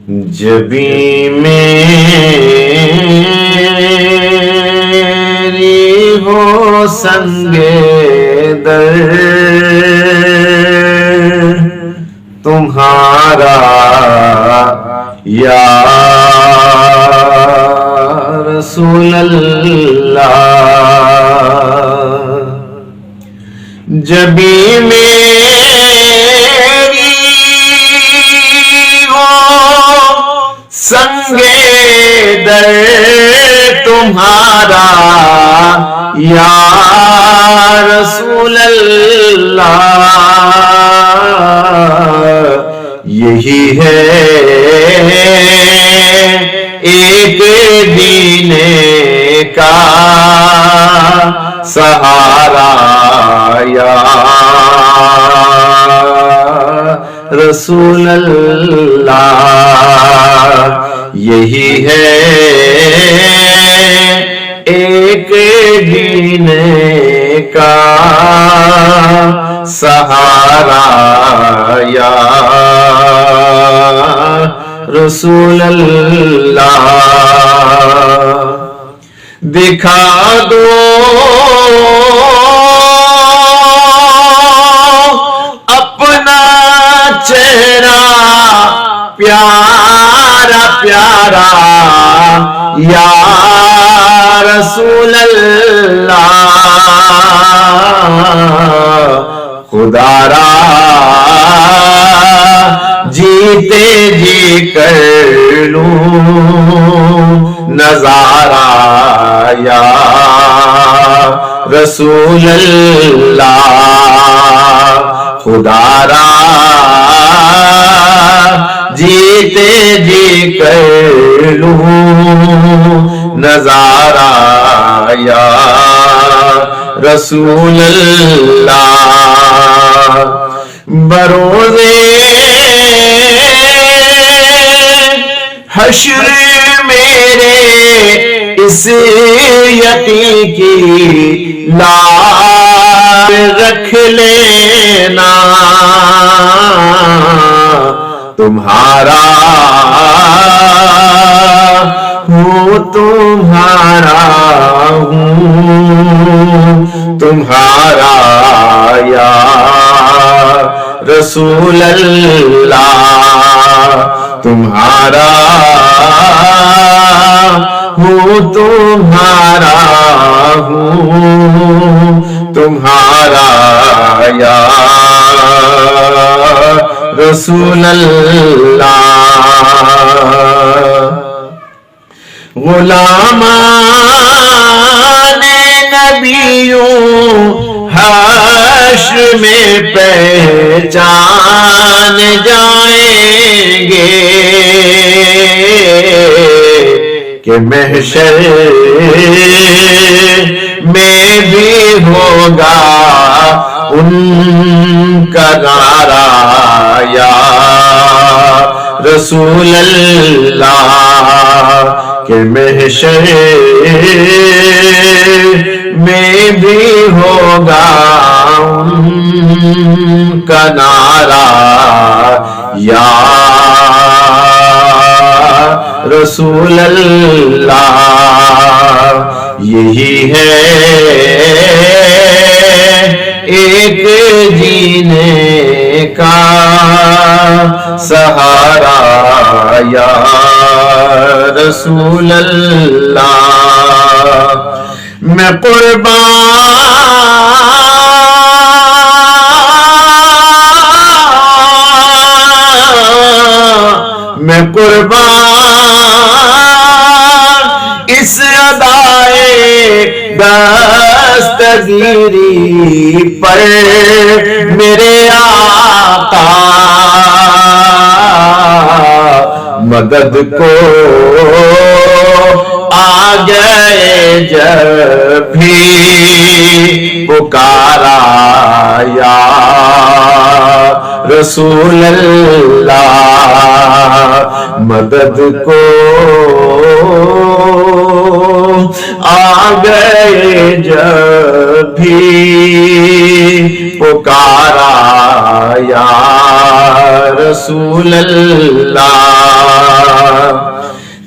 جبیں میری ہو سنگے در تمہارا یا رسول اللہ، جبیں میری ہو سنگے در تمہارا یا رسول اللہ، یہی ہے ایک دین کا سہارا یا رسول اللہ، یہی ہے ایک دین کا سہارا یا رسول اللہ، دکھا دو اپنا چہرہ پیارا پیارا یا رسول اللہ، خدا را جیتے جی کر لوں نظارہ یا رسول اللہ، خدا را جیتے جی کر لوں نظارہ یا رسول اللہ، بروزے حشر میرے اس یقین کی لار رکھ لینا، تمہارا ہوں تمہارا ہوں تمہارا یا رسول اللہ، تمہارا ہوں تمہارا ہوں تمہارا یا رسول اللہ، غلامان نبیوں حشر میں پہچان جائیں گے کہ محشر میں بھی ہوگا ان کا نعرہ یا رسول اللہ، کہ محشر میں بھی ہوگا ان کا نعرہ یا رسول اللہ، یہی ہے ایک جینے کا سہارا یا رسول اللہ، میں قربان اس ادائے دستگیری پر میرے آقا مدد کو آ گئے جب بھی پکارا یا رسول اللہ، مدد کو آ گئے جب بھی پکارا یا رسول اللہ،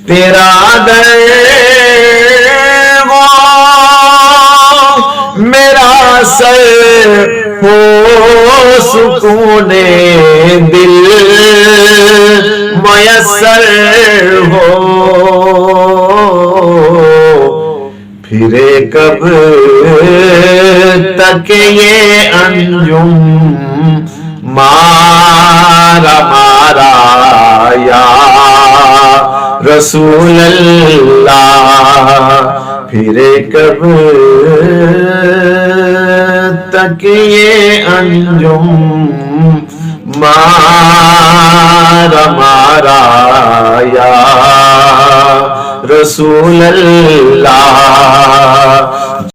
تیرا در ہو میرا سر ہو سکون دل میسر ہو پھرے کب تک یہ انجم مارا مارا یا رسول اللہ پھرے کب تک یہ انجم مارا مارا یا رسول اللہ